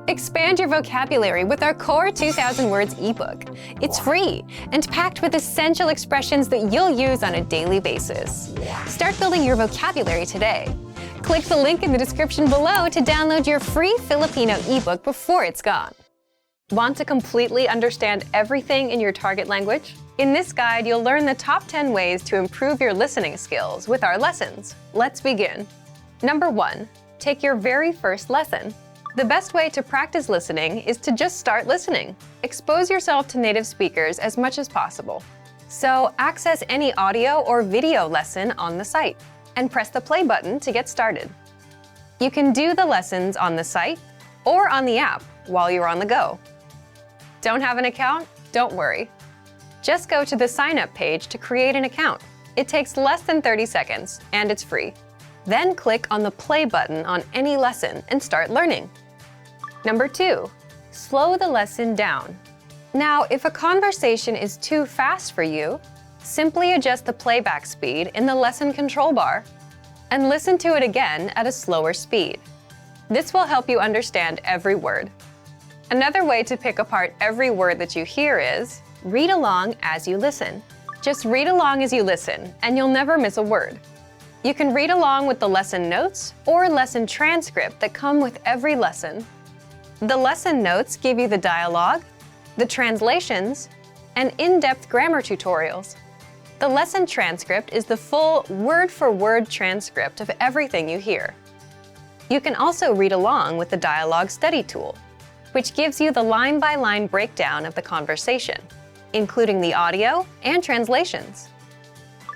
Expand your vocabulary with our Core 2000 Words ebook. It's free and packed with essential expressions that you'll use on a daily basis. Start building your vocabulary today. Click the link in the description below to download your free Filipino ebook before it's gone. Want to completely understand everything in your target language? In this guide, you'll learn the top 10 ways to improve your listening skills with our lessons. Let's begin. Number 1. Take your very first lesson. The best way to practice listening is to just start listening. Expose yourself to native speakers as much as possible. So access any audio or video lesson on the site and press the play button to get started. You can do the lessons on the site or on the app while you're on the go. Don't have an account? Don't worry. Just go to the sign up page to create an account. It takes less than 30 seconds and it's free. Then click on the play button on any lesson and start learning. Number 2, slow the lesson down. Now, if a conversation is too fast for you, simply adjust the playback speed in the lesson control bar and listen to it again at a slower speed. This will help you understand every word. Another way to pick apart every word that you hear is read along as you listen. Just read along as you listen, and you'll never miss a word. You can read along with the lesson notes or lesson transcript that come with every lesson. The lesson notes give you the dialogue, the translations, and in-depth grammar tutorials. The lesson transcript is the full word-for-word transcript of everything you hear. You can also read along with the Dialogue Study tool, which gives you the line-by-line breakdown of the conversation, including the audio and translations.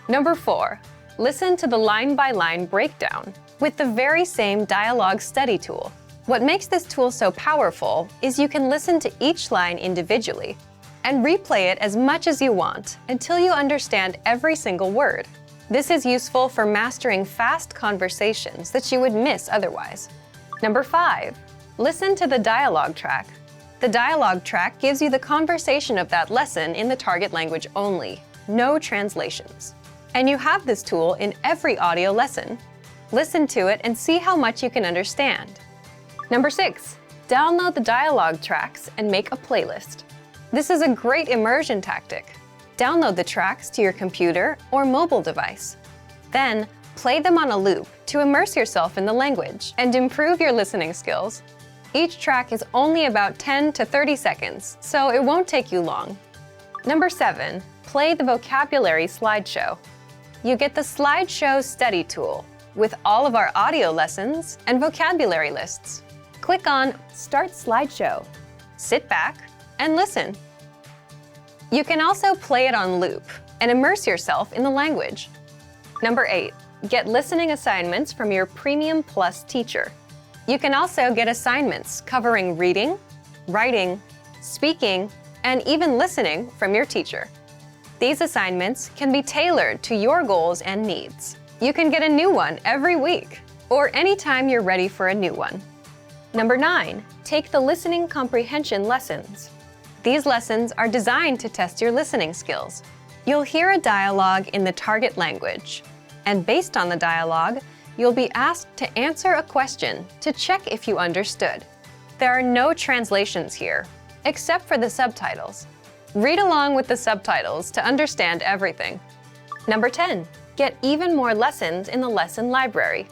Number 4, listen to the line-by-line breakdown with the very same Dialogue Study tool. What makes this tool so powerful is you can listen to each line individually and replay it as much as you want until you understand every single word. This is useful for mastering fast conversations that you would miss otherwise. Number 5, listen to the dialogue track. The dialogue track gives you the conversation of that lesson in the target language only, no translations. And you have this tool in every audio lesson. Listen to it and see how much you can understand. Number 6, download the dialogue tracks and make a playlist. This is a great immersion tactic. Download the tracks to your computer or mobile device. Then, play them on a loop to immerse yourself in the language and improve your listening skills. Each track is only about 10 to 30 seconds, so it won't take you long. Number 7, play the vocabulary slideshow. You get the slideshow study tool with all of our audio lessons and vocabulary lists. Click on Start Slideshow, sit back, and listen. You can also play it on loop and immerse yourself in the language. Number 8, get listening assignments from your Premium Plus teacher. You can also get assignments covering reading, writing, speaking, and even listening from your teacher. These assignments can be tailored to your goals and needs. You can get a new one every week or anytime you're ready for a new one. Number 9, take the listening comprehension lessons. These lessons are designed to test your listening skills. You'll hear a dialogue in the target language, and based on the dialogue, you'll be asked to answer a question to check if you understood. There are no translations here, except for the subtitles. Read along with the subtitles to understand everything. Number 10, get even more lessons in the lesson library.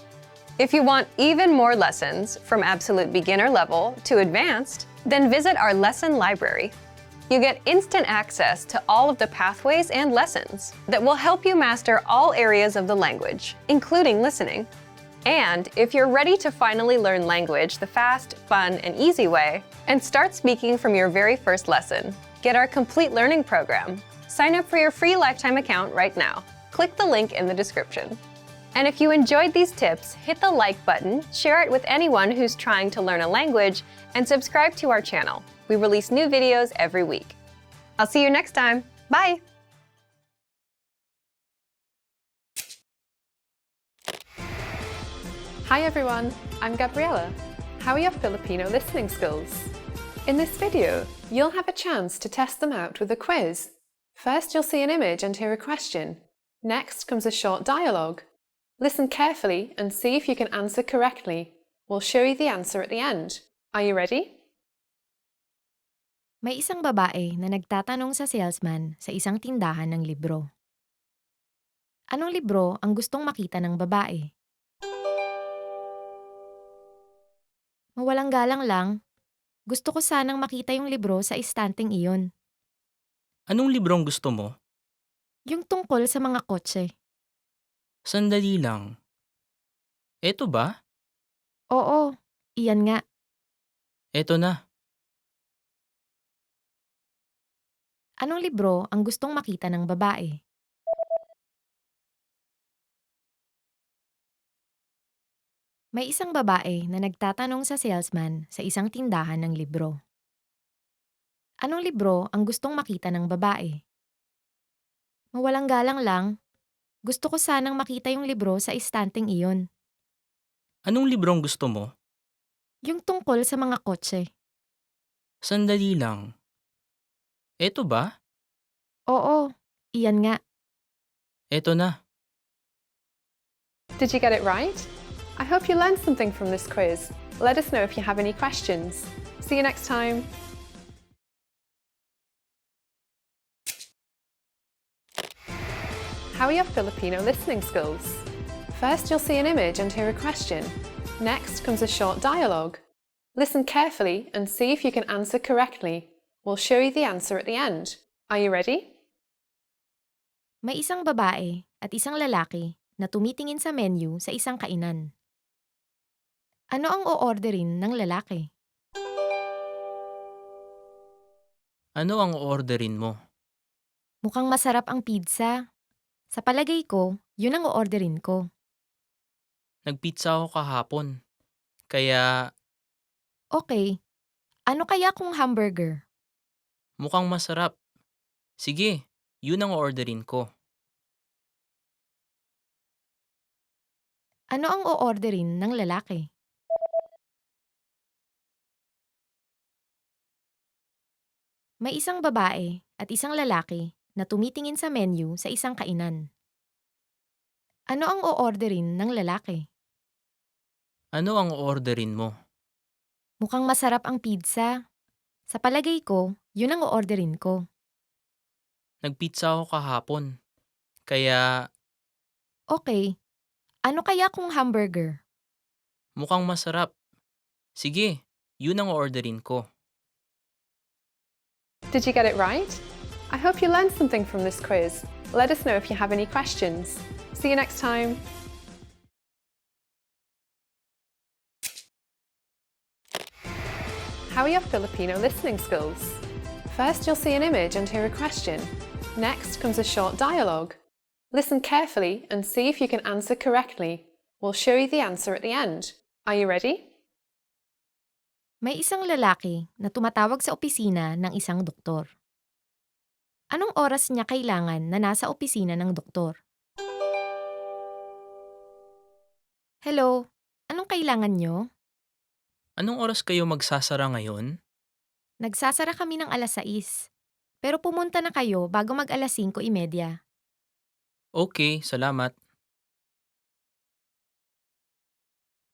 If you want even more lessons from absolute beginner level to advanced, then visit our lesson library. You get instant access to all of the pathways and lessons that will help you master all areas of the language, including listening. And if you're ready to finally learn language the fast, fun, and easy way, and start speaking from your very first lesson, get our complete learning program. Sign up for your free lifetime account right now. Click the link in the description. And if you enjoyed these tips, hit the like button, share it with anyone who's trying to learn a language, and subscribe to our channel. We release new videos every week. I'll see you next time. Bye! Hi everyone, I'm Gabriella. How are your Filipino listening skills? In this video, you'll have a chance to test them out with a quiz. First, you'll see an image and hear a question. Next comes a short dialogue. Listen carefully and see if you can answer correctly. We'll show you the answer at the end. Are you ready? May isang babae na nagtatanong sa salesman sa isang tindahan ng libro. Anong libro ang gustong makita ng babae? Mawalang galang lang, gusto ko sanang makita yung libro sa istanteng iyon. Anong librong gusto mo? Yung tungkol sa mga kotse. Sandali lang. Eto ba? Oo, iyan nga. Eto na. Anong libro ang gustong makita ng babae? May isang babae na nagtatanong sa salesman sa isang tindahan ng libro. Anong libro ang gustong makita ng babae? Mawalang galang lang, gusto ko sanang makita yung libro sa istanteng iyon. Anong librong gusto mo? Yung tungkol sa mga kotse. Sandali lang. Eto ba? Oo, iyan nga. Eto na. Did you get it right? I hope you learned something from this quiz. Let us know if you have any questions. See you next time. How are your Filipino listening skills? First, you'll see an image and hear a question. Next comes a short dialogue. Listen carefully and see if you can answer correctly. We'll show you the answer at the end. Are you ready? May isang babae at isang lalaki na tumitingin sa menu sa isang kainan. Ano ang o-orderin ng lalaki? Ano ang orderin mo? Mukhang masarap ang pizza. Sa palagay ko, yun ang o-orderin ko. Nagpizza ako kahapon. Kaya Okay, ano kaya kung hamburger? mukhang masarap. Sige, yun ang orderin ko. Ano ang o-orderin ng lalaki? May isang babae at isang lalaki na tumitingin sa menu sa isang kainan. Ano ang o-orderin ng lalaki? Ano ang orderin mo? Mukhang masarap ang pizza. Sa palagay ko, yun ang o-orderin ko. Nagpizza ako kahapon. Kaya Okay, ano kaya kung hamburger? mukhang masarap. Sige, yun ang orderin ko. Did you get it right? I hope you learned something from this quiz. Let us know if you have any questions. See you next time. How are your Filipino listening skills? First, you'll see an image and hear a question. Next comes a short dialogue. Listen carefully and see if you can answer correctly. We'll show you the answer at the end. Are you ready? May isang lalaki na tumatawag sa opisina ng isang doktor. Anong oras niya kailangan na nasa opisina ng doktor? Hello, anong kailangan nyo? Anong oras kayo magsasara ngayon? Nagsasara kami ng alas 6. Pero pumunta na kayo bago mag alas 5:30. Okay, salamat.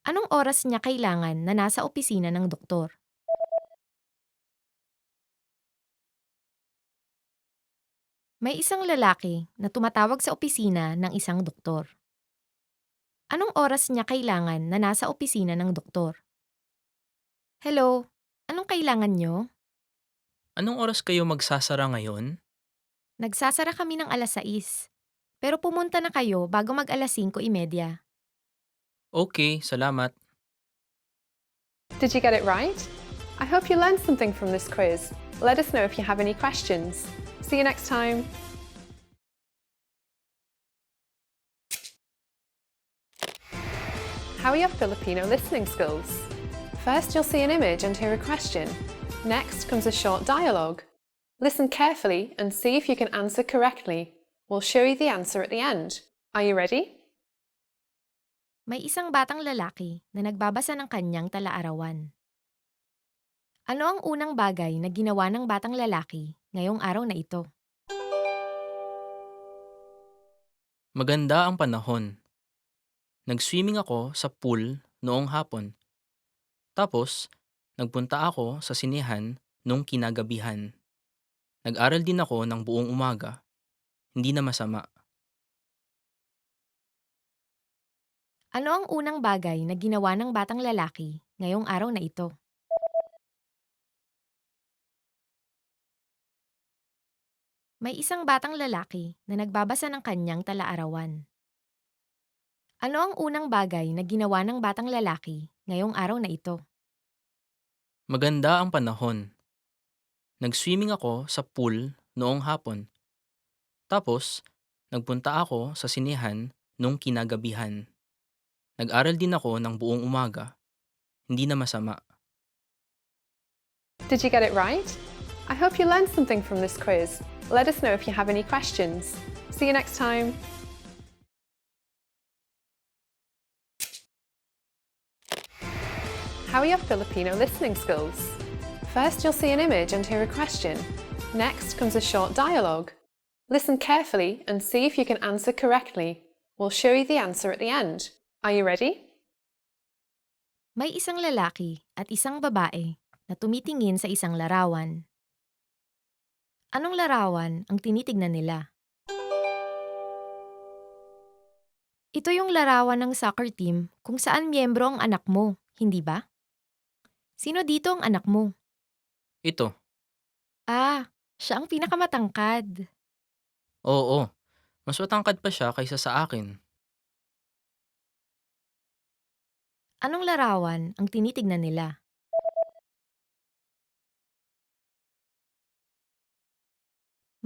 Anong oras niya kailangan na nasa opisina ng doktor? May isang lalaki na tumatawag sa opisina ng isang doktor. Anong oras niya kailangan na nasa opisina ng doktor? Hello, anong kailangan nyo? Anong oras kayo magsasara ngayon? Nagsasara kami ng alas 6. Pero pumunta na kayo bago mag alas 5:30. Okay, salamat. Did you get it right? I hope you learned something from this quiz. Let us know if you have any questions. See you next time. How are your Filipino listening skills? First, you'll see an image and hear a question. Next comes a short dialogue. Listen carefully and see if you can answer correctly. We'll show you the answer at the end. Are you ready? May isang batang lalaki na nagbabasa ng kanyang talaarawan. Ano ang unang bagay na ginawa ng batang lalaki ngayong araw na ito? Maganda ang panahon. Nag-swimming ako sa pool noong hapon. Tapos, nagpunta ako sa sinihan nung kinagabihan. Nag-aral din ako ng buong umaga. Hindi na masama. Ano ang unang bagay na ginawa ng batang lalaki ngayong araw na ito? May isang batang lalaki na nagbabasa ng kanyang talaarawan. Ano ang unang bagay na ginawa ng batang lalaki ngayong araw na ito? Maganda ang panahon. Nag-swimming ako sa pool noong hapon. Tapos, nagpunta ako sa sinehan nung kinagabihan. Nag-aral din ako ng buong umaga. Hindi na masama. Did you get it right? I hope you learned something from this quiz. Let us know if you have any questions. See you next time. How are your Filipino listening skills? First, you'll see an image and hear a question. Next comes a short dialogue. Listen carefully and see if you can answer correctly. We'll show you the answer at the end. Are you ready? May isang lalaki at isang babae na tumitingin sa isang larawan. Anong larawan ang tinitignan nila? Ito yung larawan ng soccer team kung saan miyembro ang anak mo, hindi ba? Sino dito ang anak mo? Ito. Ah, siya ang pinakamatangkad. Oo. Mas matangkad pa siya kaysa sa akin. Anong larawan ang tinitignan nila?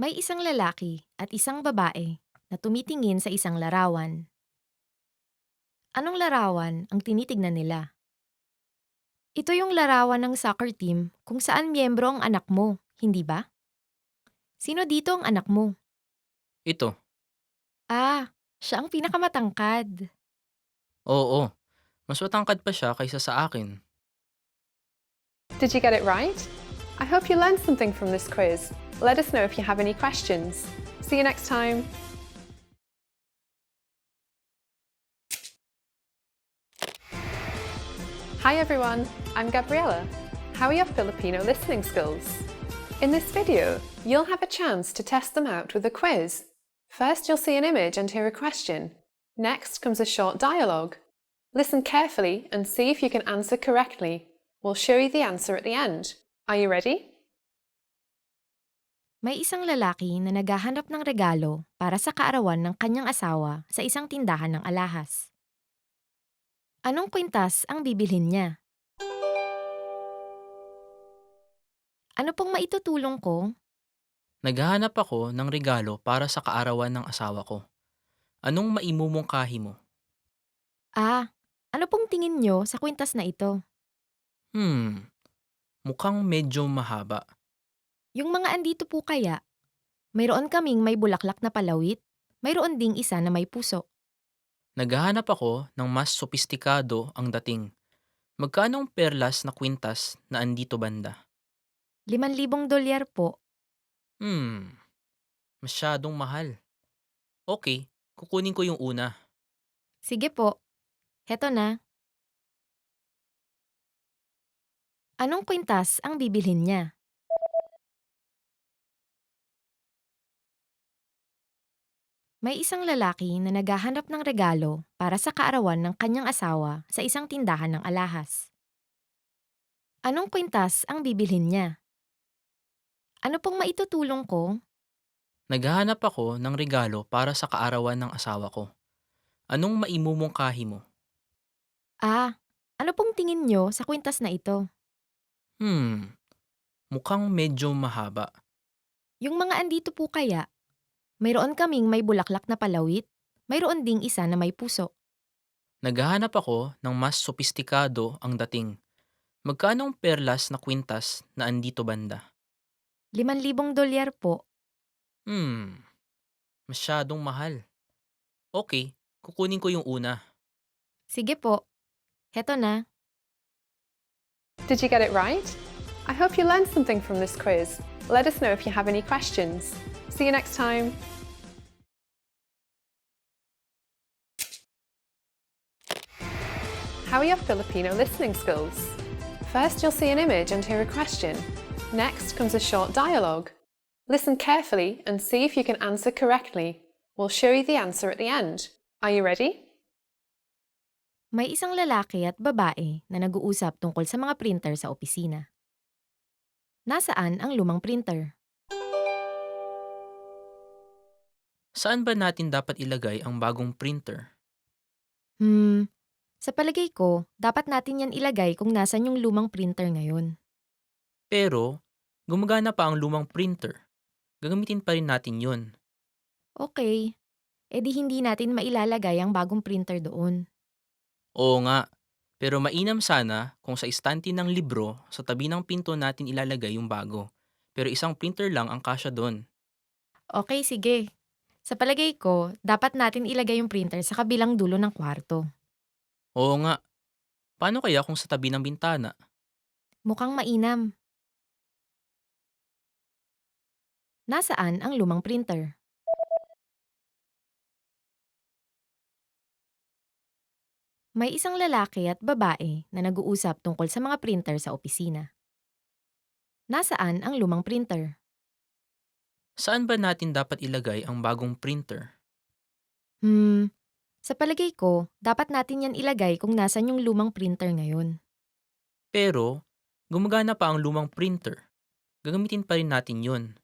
May isang lalaki at isang babae na tumitingin sa isang larawan. Anong larawan ang tinitignan nila? Ito yung larawan ng soccer team kung saan miyembro ang anak mo, hindi ba? Sino dito ang anak mo? Ito. Ah, siya ang pinakamatangkad. Oo. Mas matangkad pa siya kaysa sa akin. Did you get it right? I hope you learned something from this quiz. Let us know if you have any questions. See you next time. Hi everyone, I'm Gabriella. How are your Filipino listening skills? In this video, you'll have a chance to test them out with a quiz. First, you'll see an image and hear a question. Next comes a short dialogue. Listen carefully and see if you can answer correctly. We'll show you the answer at the end. Are you ready? May isang lalaki na naghahanap ng regalo para sa kaarawan ng kanyang asawa sa isang tindahan ng alahas. Anong kwintas ang bibilhin niya? Ano pong maitutulong ko? Naghahanap ako ng regalo para sa kaarawan ng asawa ko. Anong maimumungkahi mo? Ah, ano pong tingin nyo sa kwintas na ito? Mukhang medyo mahaba. Yung mga andito po kaya, mayroon kaming may bulaklak na palawit, mayroon ding isa na may puso. Naghahanap ako ng mas sopistikado ang dating. Magkano ang perlas na kwintas na andito banda? $5,000 po. Masyadong mahal. Okay, kukunin ko yung una. Sige po, heto na. Anong kwintas ang bibilhin niya? May isang lalaki na naghahanap ng regalo para sa kaarawan ng kanyang asawa sa isang tindahan ng alahas. Anong kwintas ang bibilhin niya? Ano pong maitutulong ko? Naghahanap ako ng regalo para sa kaarawan ng asawa ko. Anong maimumungkahi mo? Ah, ano pong tingin nyo sa kwintas na ito? Mukhang medyo mahaba. Yung mga andito po kaya, mayroon kaming may bulaklak na palawit, mayroon ding isa na may puso. Naghahanap ako ng mas sopistikado ang dating. Magkano ang perlas na kwintas na andito banda? $5,000 po. Masyadong mahal. Okay, kukunin ko yung una. Sige po, heto na. Did you get it right? I hope you learned something from this quiz. Let us know if you have any questions. See you next time. How are your Filipino listening skills? First, you'll see an image and hear a question. Next comes a short dialogue. Listen carefully and see if you can answer correctly. We'll show you the answer at the end. Are you ready? May isang lalaki at babae na nag-uusap tungkol sa mga printer sa opisina. Nasaan ang lumang printer? Saan ba natin dapat ilagay ang bagong printer? Sa palagay ko, dapat natin yan ilagay kung nasan yung lumang printer ngayon. Pero, gumagana pa ang lumang printer. Gagamitin pa rin natin yun. Okay, edi hindi natin mailalagay ang bagong printer doon. Oo nga, pero mainam sana kung sa istante ng libro sa tabi ng pinto natin ilalagay yung bago. Pero isang printer lang ang kasya doon. Okay, sige. Sa palagay ko, dapat natin ilagay yung printer sa kabilang dulo ng kwarto. Oo nga, paano kaya kung sa tabi ng bintana? Mukhang mainam. Nasaan ang lumang printer? May isang lalaki at babae na nag-uusap tungkol sa mga printer sa opisina. Nasaan ang lumang printer? Saan ba natin dapat ilagay ang bagong printer? Sa palagay ko, dapat natin yan ilagay kung nasan yung lumang printer ngayon. Pero, gumagana pa ang lumang printer. Gagamitin pa rin natin yun.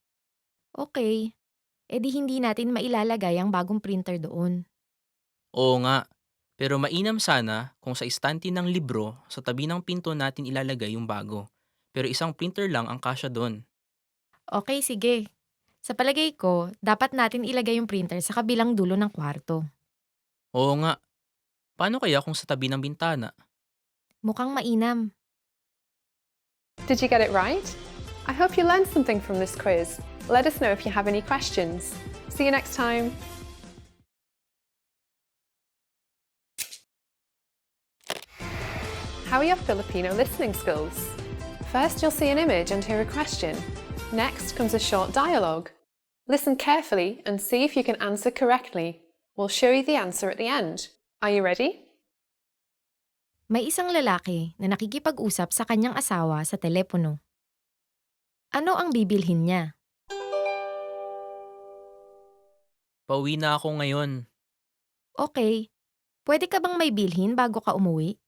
Okay, edi hindi natin mailalagay ang bagong printer doon. Oo nga, pero mainam sana kung sa istante ng libro sa tabi ng pinto natin ilalagay yung bago. Pero isang printer lang ang kasya doon. Okay, sige. Sa palagay ko, dapat natin ilagay yung printer sa kabilang dulo ng kwarto. Oo nga, paano kaya kung sa tabi ng bintana? Mukhang mainam. Did you get it right? I hope you learned something from this quiz. Let us know if you have any questions. See you next time. How are your Filipino listening skills? First, you'll see an image and hear a question. Next comes a short dialogue. Listen carefully and see if you can answer correctly. We'll show you the answer at the end. Are you ready? May isang lalaki na nakikipag-usap sa kanyang asawa sa telepono. Ano ang bibilhin niya? Pauwi na ako ngayon. Okay, pwede ka bang may bilhin bago ka umuwi?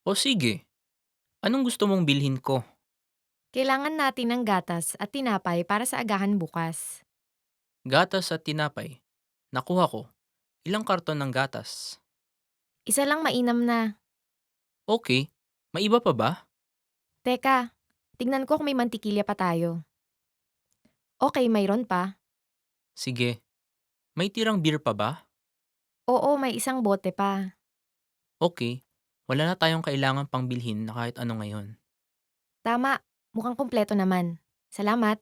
O sige, anong gusto mong bilhin ko? Kailangan natin ng gatas at tinapay para sa agahan bukas. Gatas at tinapay. Nakuha ko. Ilang karton ng gatas? Isa lang mainam na. Okay, may iba pa ba? Teka, tignan ko kung may mantikilya pa tayo. Okay, mayroon pa. Sige. May tirang beer pa ba? Oo, may isang bote pa. Okay, wala na tayong kailangan pang bilhin na kahit ano ngayon. Tama, mukhang kumpleto naman. Salamat.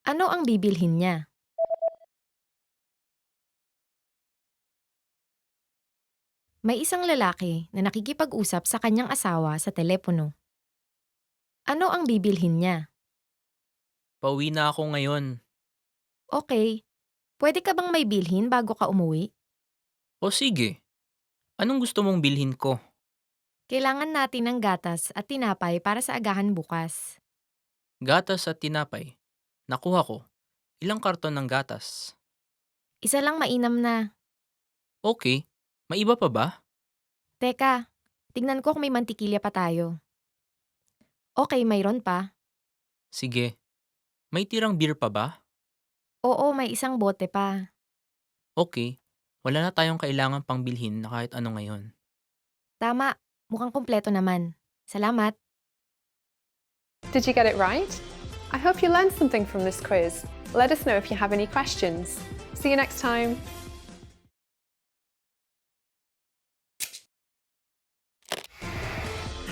Ano ang bibilhin niya? May isang lalaki na nakikipag-usap sa kanyang asawa sa telepono. Ano ang bibilhin niya? Pauwi na ako ngayon. Okay, pwede ka bang may bilhin bago ka umuwi? O sige, anong gusto mong bilhin ko? Kailangan natin ng gatas at tinapay para sa agahan bukas. Gatas at tinapay. Nakuha ko. Ilang karton ng gatas? Isa lang mainam na. Okay, may iba pa ba? Teka, tignan ko kung may mantikilya pa tayo. Okay, mayroon pa. Sige. May tirang beer pa ba? Oo, may isang bote pa. Okay, wala na tayong kailangan pang bilhin na kahit ano ngayon. Tama, mukhang kumpleto naman. Salamat. Did you get it right? I hope you learned something from this quiz. Let us know if you have any questions. See you next time.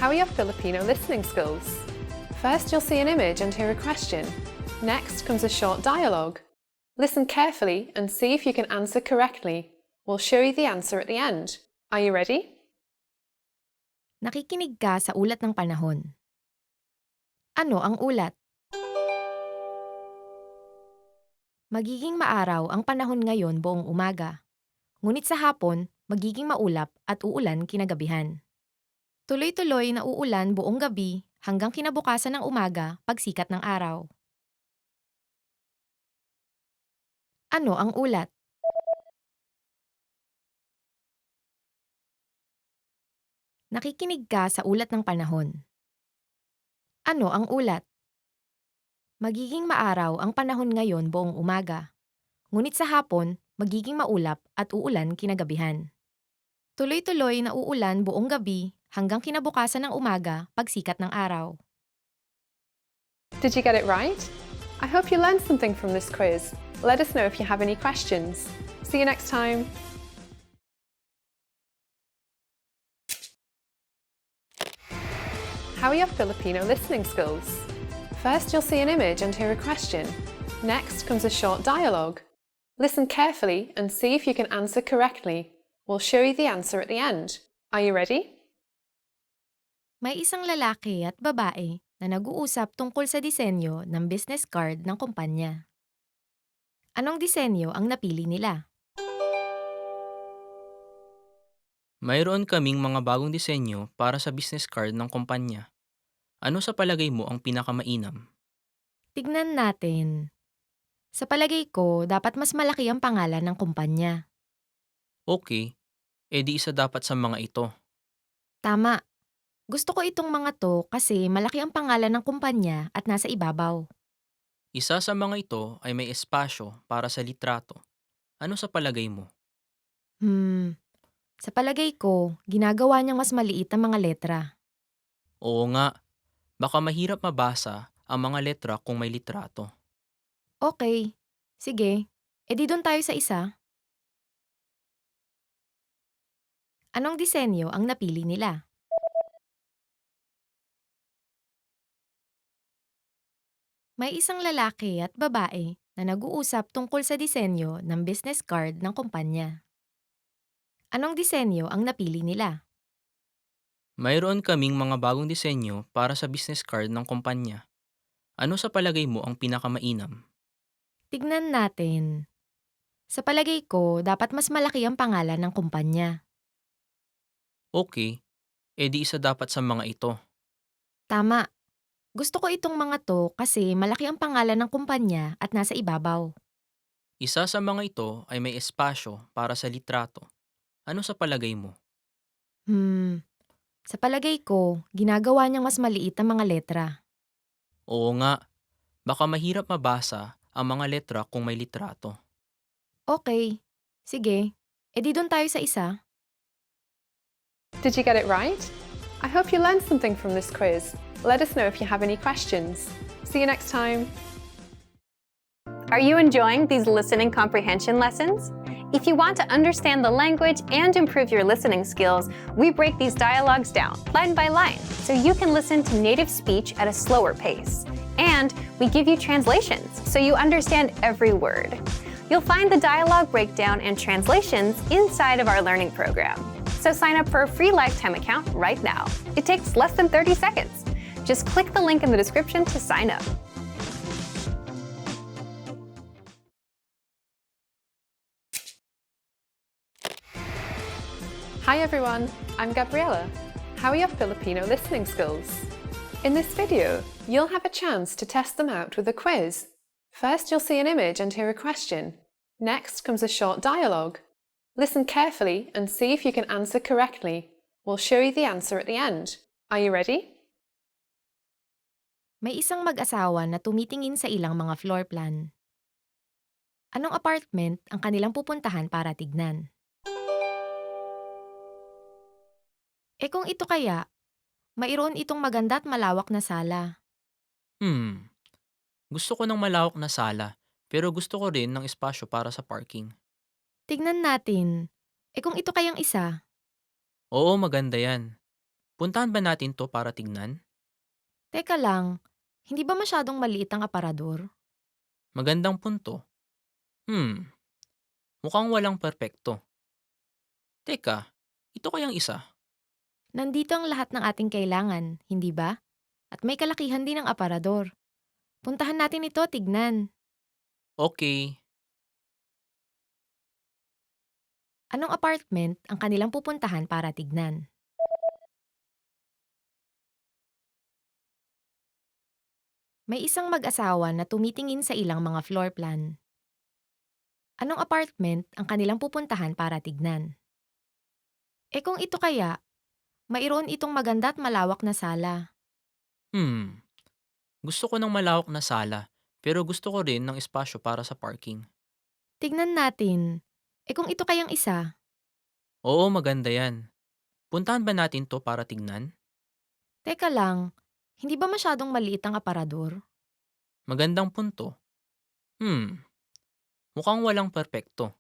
How are your Filipino listening skills? First, you'll see an image and hear a question. Next comes a short dialogue. Listen carefully and see if you can answer correctly. We'll show you the answer at the end. Are you ready? Nakikinig ka sa ulat ng panahon. Ano ang ulat? Magiging maaraw ang panahon ngayon buong umaga. Ngunit sa hapon, magiging maulap at uulan kinagabihan. Tuloy-tuloy na uulan buong gabi hanggang kinabukasan ng umaga pagsikat ng araw. Ano ang ulat? Nakikinig ka sa ulat ng panahon. Ano ang ulat? Magiging maaraw ang panahon ngayon buong umaga. Ngunit sa hapon, magiging maulap at uulan kinagabihan. Tuloy-tuloy na uulan buong gabi hanggang kinabukasan ng umaga pagsikat ng araw. Did you get it right? I hope you learned something from this quiz. Let us know if you have any questions. See you next time. How are your Filipino listening skills? First, you'll see an image and hear a question. Next comes a short dialogue. Listen carefully and see if you can answer correctly. We'll show you the answer at the end. Are you ready? May isang lalaki at babae na nag-uusap tungkol sa disenyo ng business card ng kumpanya. Anong disenyo ang napili nila? Mayroon kaming mga bagong disenyo para sa business card ng kumpanya. Ano sa palagay mo ang pinakamainam? Tignan natin. Sa palagay ko, dapat mas malaki ang pangalan ng kumpanya. Okay, edi isa dapat sa mga ito. Tama. Gusto ko itong mga to kasi malaki ang pangalan ng kumpanya at nasa ibabaw. Isa sa mga ito ay may espasyo para sa litrato. Ano sa palagay mo? Sa palagay ko, ginagawa niyang mas maliit ang mga letra. Oo nga, baka mahirap mabasa ang mga letra kung may litrato. Okay, sige. Edi doon tayo sa isa. Anong disenyo ang napili nila? May isang lalaki at babae na nag-uusap tungkol sa disenyo ng business card ng kumpanya. Anong disenyo ang napili nila? Mayroon kaming mga bagong disenyo para sa business card ng kumpanya. Ano sa palagay mo ang pinakamainam? Tignan natin. Sa palagay ko, dapat mas malaki ang pangalan ng kumpanya. Okay, edi isa dapat sa mga ito. Tama. Gusto ko itong mga to kasi malaki ang pangalan ng kumpanya at nasa ibabaw. Isa sa mga ito ay may espasyo para sa litrato. Ano sa palagay mo? Sa palagay ko, ginagawa niyang mas maliit ang mga letra. Oo nga, baka mahirap mabasa ang mga letra kung may litrato. Okay, sige. Edi doon tayo sa isa. Did you get it right? I hope you learned something from this quiz. Let us know if you have any questions. See you next time. Are you enjoying these listening comprehension lessons? If you want to understand the language and improve your listening skills, we break these dialogues down line by line so you can listen to native speech at a slower pace. And we give you translations so you understand every word. You'll find the dialogue breakdown and translations inside of our learning program. So sign up for a free lifetime account right now. It takes less than 30 seconds. Just click the link in the description to sign up. Hi everyone, I'm Gabriella. How are your Filipino listening skills? In this video, you'll have a chance to test them out with a quiz. First, you'll see an image and hear a question. Next comes a short dialogue. Listen carefully and see if you can answer correctly. We'll show you the answer at the end. Are you ready? May isang mag-asawa na tumitingin sa ilang mga floor plan. Anong apartment ang kanilang pupuntahan para tignan? Kung ito kaya, mayroon itong maganda at malawak na sala. Gusto ko ng malawak na sala, pero gusto ko rin ng espasyo para sa parking. Tignan natin. Kung ito kayang isa, Oo, maganda yan. Puntahan ba natin to para tignan? teka lang, hindi ba masyadong maliit ang aparador? Magandang punto. Mukhang walang perpekto. Teka, ito kayang isa? Nandito ang lahat ng ating kailangan, hindi ba? At may kalakihan din ang aparador. Puntahan natin ito, tignan. Okay, Anong apartment ang kanilang pupuntahan para tignan? May isang mag-asawa na tumitingin sa ilang mga floor plan. Anong apartment ang kanilang pupuntahan para tignan? Kung ito kaya, mayroon itong maganda at malawak na sala. Hmm, gusto ko ng malawak na sala, pero gusto ko rin ng espasyo para sa parking. Tignan natin. Kung ito kayang isa? Oo, maganda yan. Puntahan ba natin to para tignan? Teka lang, hindi ba masyadong maliit ang aparador? Magandang punto. Hmm, mukhang walang perpekto.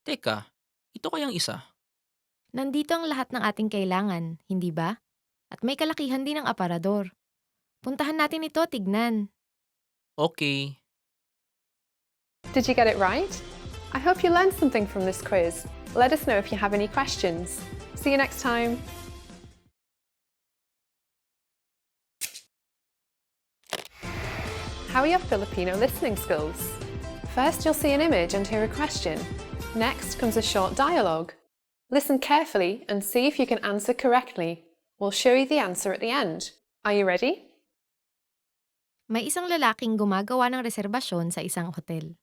Teka, ito kayang isa? Nandito ang lahat ng ating kailangan, hindi ba? At may kalakihan din ang aparador. Puntahan natin ito, tignan. Okay. Did you get it right? I hope you learned something from this quiz. Let us know if you have any questions. See you next time. How are your Filipino listening skills? First, you'll see an image and hear a question. Next comes a short dialogue. Listen carefully and see if you can answer correctly. We'll show you the answer at the end. Are you ready? May isang lalaking gumagawa ng reserbasyon sa isang hotel.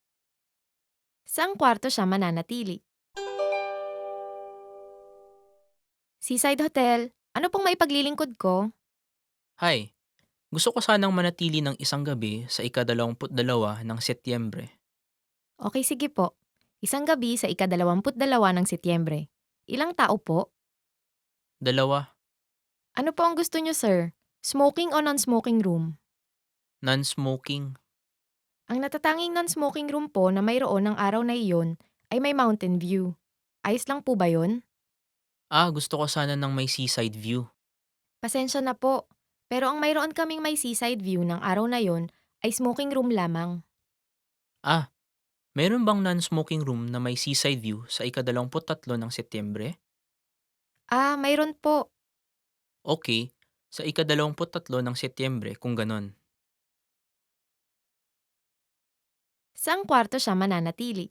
Saang kwarto siya mananatili? Seaside Hotel, ano pong maipaglilingkod ko? Hi, gusto ko sanang manatili ng isang gabi sa ika-22 ng Setyembre. Okay, sige po. Isang gabi sa ika-22 ng Setyembre. Ilang tao po? 2, Ano po ang gusto niyo, sir? Smoking o non-smoking room? non-smoking. Ang natatanging non-smoking room po na mayroon ng araw na iyon ay may mountain view. Ayos lang po ba yon? Gusto ko sana ng may seaside view. Pasensya na po. Pero ang mayroon kaming may seaside view ng araw na yon ay smoking room lamang. Meron bang non-smoking room na may seaside view sa ika-23 ng Setyembre? Mayroon po. Okay, sa ika-23 ng Setyembre kung ganon. Saang kwarto siya mananatili?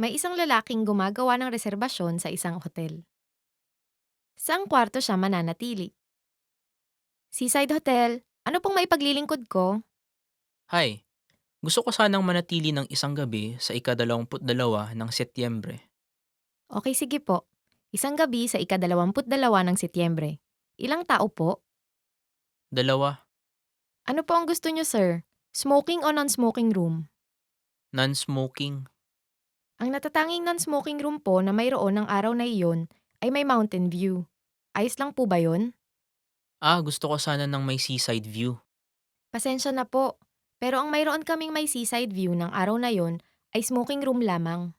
May isang lalaking gumagawa ng reserbasyon sa isang hotel. Saang kwarto siya mananatili? Seaside Hotel, ano pong maipaglilingkod ko? Hi, gusto ko sanang manatili ng isang gabi sa ika-22 ng Setyembre. Okay, sige po. Isang gabi sa ika-22 ng Setyembre. Ilang tao po? 2, Ano po ang gusto niyo, sir? Smoking o non-smoking room? non-smoking. Ang natatanging non-smoking room po na mayroon ng araw na iyon ay may mountain view. Ayos lang po ba yon? Gusto ko sana ng may seaside view. Pasensya na po. Pero ang mayroon kaming may seaside view ng araw na yon ay smoking room lamang.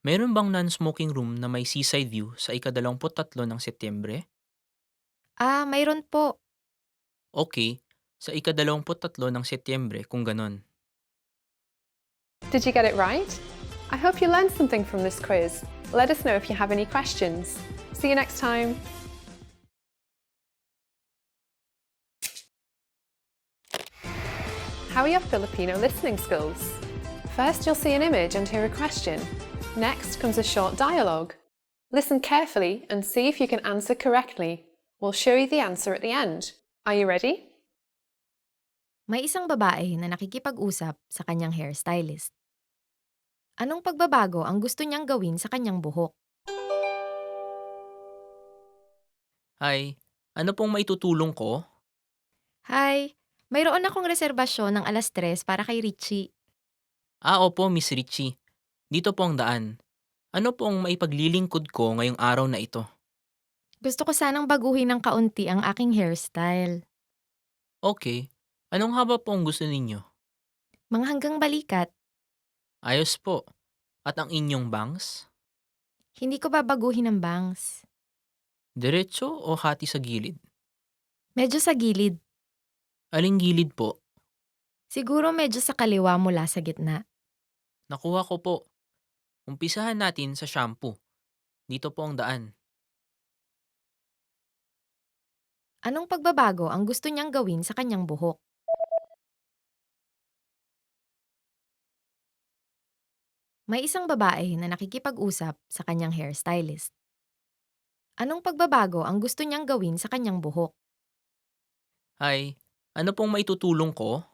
Meron bang non-smoking room na may seaside view sa ika-23 ng Setyembre? Mayroon po. Okay, sa ika-23 ng Setyembre kung ganon. Did you get it right? I hope you learned something from this quiz. Let us know if you have any questions. See you next time. How are your Filipino listening skills? First, you'll see an image and hear a question. Next comes a short dialogue. Listen carefully and see if you can answer correctly. We'll show you the answer at the end. Are you ready? May isang babae na nakikipag-usap sa kanyang hairstylist. Anong pagbabago ang gusto niyang gawin sa kanyang buhok? Hi, ano pong maitutulong ko? Hi, mayroon akong reserbasyon ng 3:00 para kay Richie. Opo, Miss Richie. Dito po ang daan. Ano pong maipaglilingkod ko ngayong araw na ito? Gusto ko sanang baguhin ng kaunti ang aking hairstyle. Okay, anong haba po ang gusto ninyo? Mga hanggang balikat, Ayos po. At ang inyong bangs? hindi ko babaguhin ang bangs. Diretso o hati sa gilid? Medyo sa gilid. Aling gilid po? Siguro medyo sa kaliwa mula sa gitna. Nakuha ko po. Umpisahan natin sa shampoo. Dito po ang daan. Anong pagbabago ang gusto niyang gawin sa kanyang buhok? May isang babae na nakikipag-usap sa kanyang hairstylist. Anong pagbabago ang gusto niyang gawin sa kanyang buhok? Hi, ano pong maitutulong ko?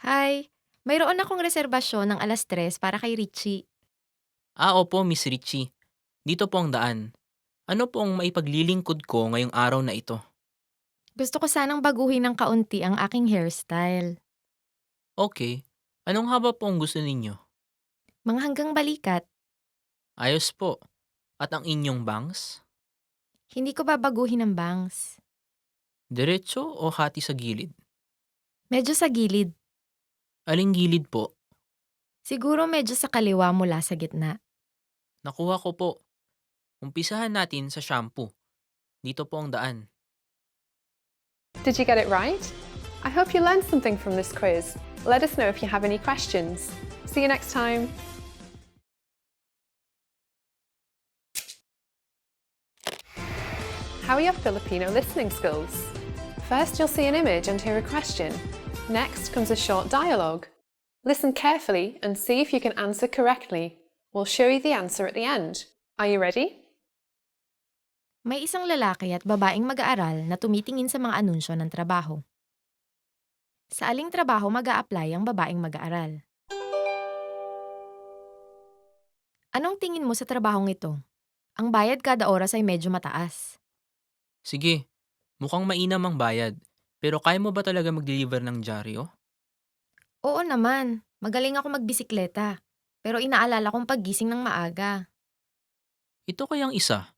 Hi, mayroon akong reserbasyon ng 3:00 para kay Richie. Opo, Miss Richie. Dito po ang daan. Ano pong maipaglilingkod ko ngayong araw na ito? Gusto ko sanang baguhin ng kaunti ang aking hairstyle. Okay. Anong haba po ang gusto ninyo? Mga hanggang balikat, Ayos po. At ang inyong bangs? hindi ko babaguhin ang bangs. Diretso o hati sa gilid? Medyo sa gilid. Aling gilid po? Siguro medyo sa kaliwa mula sa gitna. Nakuha ko po. Umpisahan natin sa shampoo. Dito po ang daan. Did you get it right? I hope you learned something from this quiz. Let us know if you have any questions. See you next time. How are your Filipino listening skills? First, you'll see an image and hear a question. Next comes a short dialogue. Listen carefully and see if you can answer correctly. We'll show you the answer at the end. Are you ready? May isang lalaki at babaeng mag-aaral na tumitingin sa mga anunsyo ng trabaho. Sa aling trabaho mag-a-apply ang babaeng mag-aaral? Anong tingin mo sa trabahong ito? Ang bayad kada oras ay medyo mataas. Sige, mukhang mainam ang bayad. Pero kaya mo ba talaga mag-deliver ng dyaryo? Oo naman, magaling ako magbisikleta. Pero inaalala kong paggising ng maaga. Ito kayang isa.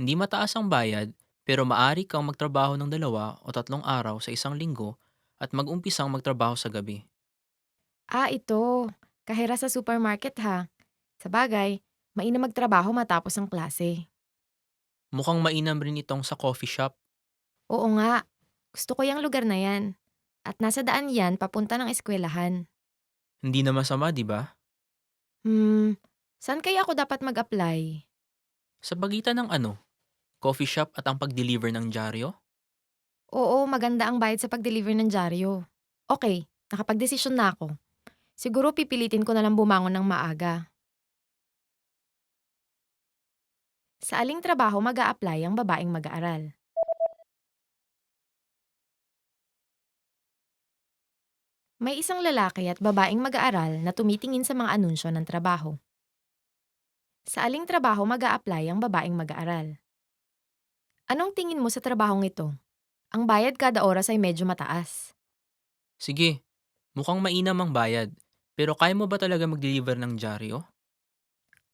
Hindi mataas ang bayad, pero maari kang magtrabaho ng 2 o 3 araw sa isang linggo at mag-umpisang magtrabaho sa gabi. Ito. Kahera sa supermarket ha. Sabagay, mainam magtrabaho matapos ang klase. Mukhang mainam rin itong sa coffee shop. Oo nga, gusto ko yung lugar na yan. At nasa daan yan papunta ng eskwelahan. Hindi na masama, di ba? Saan kaya ako dapat mag-apply? Sa pagitan ng ano? Coffee shop at ang pag-deliver ng dyaryo? Oo, maganda ang bayad sa pag-deliver ng dyaryo. Okay, nakapag-desisyon na ako. Siguro pipilitin ko na lang bumangon ng maaga. Sa aling trabaho mag-a-apply ang babaeng mag-aaral? May isang lalaki at babaeng mag-aaral na tumitingin sa mga anunsyo ng trabaho. Sa aling trabaho mag-a-apply ang babaeng mag-aaral? Anong tingin mo sa trabahong ito? Ang bayad kada oras ay medyo mataas. Sige, mukhang mainam ang bayad. Pero kaya mo ba talaga mag-deliver ng dyaryo?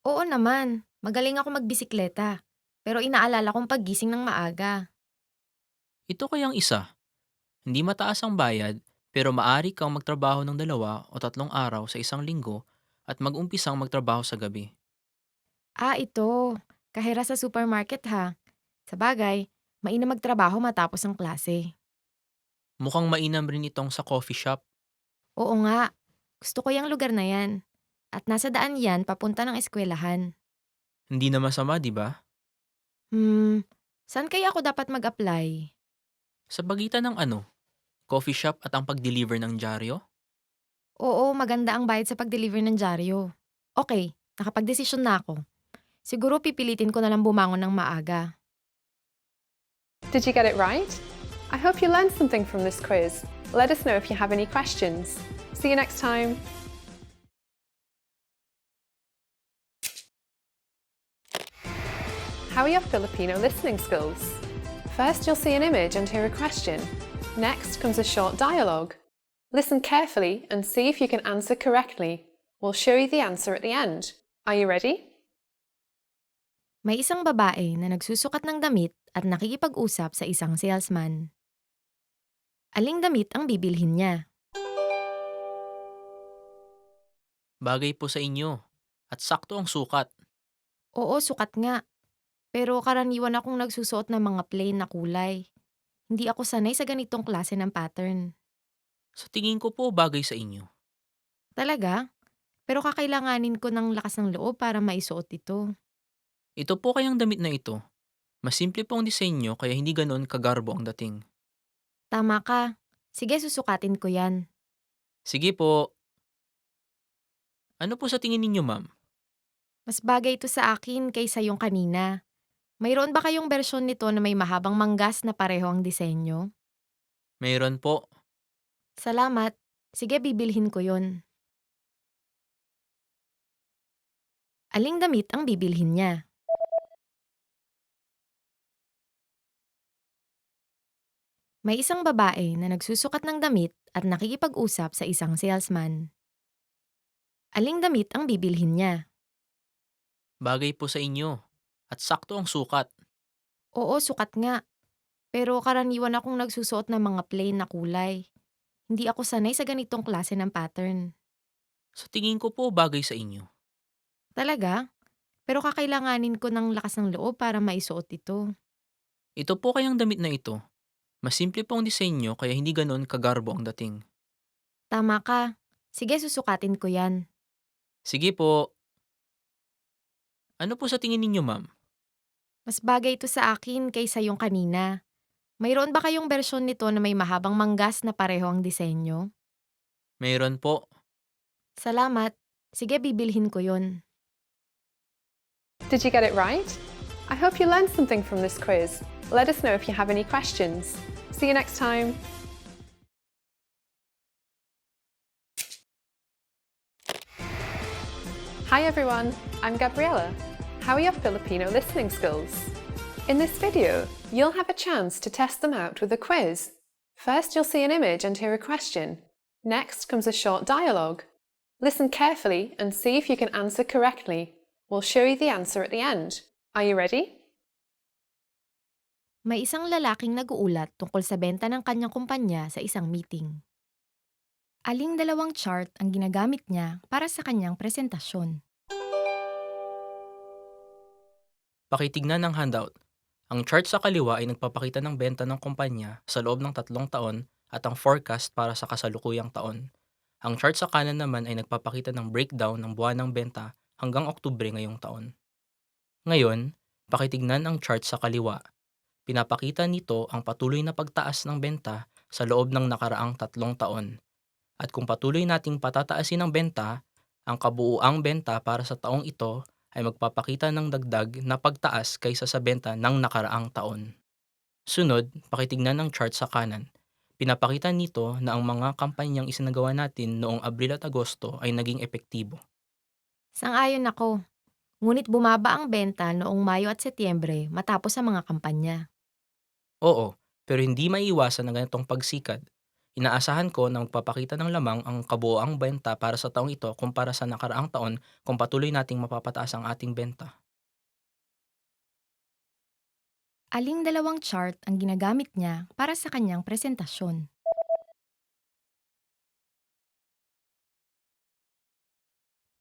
Oo naman, magaling ako magbisikleta. Pero inaalala kong paggising ng maaga. Ito kayang isa. Hindi mataas ang bayad, pero maari kang magtrabaho ng 2 o 3 araw sa isang linggo at mag-umpisang magtrabaho sa gabi. Ito. Kahera sa supermarket ha. Sabagay, mainam magtrabaho matapos ang klase. Mukhang mainam rin itong sa coffee shop. Oo nga, gusto ko yung lugar na yan. At nasa daan yan papunta ng eskwelahan. Hindi na masama, di ba? Saan kaya ako dapat mag-apply? Sa pagitan ng ano? Coffee shop at ang pag-deliver ng dyaryo? Oo, maganda ang bayad sa pag-deliver ng dyaryo. Okay, nakapag-desisyon na ako. Siguro pipilitin ko na lang bumangon ng maaga. Did you get it right? I hope you learned something from this quiz. Let us know if you have any questions. See you next time. How are your Filipino listening skills? First, you'll see an image and hear a question. Next comes a short dialogue. Listen carefully and see if you can answer correctly. We'll show you the answer at the end. Are you ready? May isang babae na nagsusukat ng damit at nakikipag-usap sa isang salesman. Aling damit ang bibilhin niya? Bagay po sa inyo. At sakto ang sukat. Oo, sukat nga. Pero karaniwan akong nagsusuot ng mga plain na kulay. Hindi ako sanay sa ganitong klase ng pattern. Sa tingin ko po bagay sa inyo. Talaga? Pero kakailanganin ko ng lakas ng loob para maisuot ito. Ito po kayang damit na ito. Mas simple po ang disenyo kaya hindi ganoon kagarbo ang dating. Tama ka. Sige, susukatin ko yan. Sige po. Ano po sa tingin ninyo, ma'am? Mas bagay ito sa akin kaysa yung kanina. Mayroon ba kayong bersyon nito na may mahabang manggas na pareho ang disenyo? Mayroon po. Salamat. Sige, bibilhin ko yon. Aling damit ang bibilhin niya? May isang babae na nagsusukat ng damit at nakikipag-usap sa isang salesman. Aling damit ang bibilhin niya? Bagay po sa inyo. At sakto ang sukat. Oo, sukat nga. Pero karaniwan akong nagsusuot ng mga plain na kulay. Hindi ako sanay sa ganitong klase ng pattern. Sa tingin ko po bagay sa inyo. Talaga? Pero kakailanganin ko ng lakas ng loob para maisuot ito. Ito po kayang damit na ito. Mas simple po ang disenyo kaya hindi ganon kagarbo ang dating. Tama ka. Sige, susukatin ko yan. Sige po. Ano po sa tingin ninyo, ma'am? Mas bagay ito sa akin kaysa yung kanina. Mayroon ba kayong bersyon nito na may mahabang manggas na pareho ang disenyo? Mayroon po. Salamat. Sige, bibilhin ko yon. Did you get it right? I hope you learned something from this quiz. Let us know if you have any questions. See you next time. Hi everyone, I'm Gabriella. How are your Filipino listening skills? In this video, you'll have a chance to test them out with a quiz. First, you'll see an image and hear a question. Next comes a short dialogue. Listen carefully and see if you can answer correctly. We'll show you the answer at the end. Are you ready? May isang lalaking nag-uulat tungkol sa benta ng kanyang kumpanya sa isang meeting. Aling dalawang chart ang ginagamit niya para sa kanyang presentasyon? Pakitignan ng handout. Ang chart sa kaliwa ay nagpapakita ng benta ng kumpanya sa loob ng 3 taon at ang forecast para sa kasalukuyang taon. Ang chart sa kanan naman ay nagpapakita ng breakdown ng buwan ng benta hanggang Oktubre ngayong taon. Ngayon, pakitignan ang chart sa kaliwa. Pinapakita nito ang patuloy na pagtaas ng benta sa loob ng nakaraang 3 taon. At kung patuloy nating patataasin ang benta, ang kabuuang benta para sa taong ito ay magpapakita ng dagdag na pagtaas kaysa sa benta ng nakaraang taon. Sunod, pakitignan ang chart sa kanan. Pinapakita nito na ang mga kampanyang isinagawa natin noong Abril at Agosto ay naging epektibo. Sang-ayon ako. Ngunit bumaba ang benta noong Mayo at Setyembre matapos ang mga kampanya. Oo, pero hindi maiiwasan ang ganitong pagsikad. Inaasahan ko na magpapakita ng lamang ang kabuoang benta para sa taong ito kumpara sa nakaraang taon kung patuloy nating mapapataas ang ating benta. Aling dalawang chart ang ginagamit niya para sa kanyang presentasyon?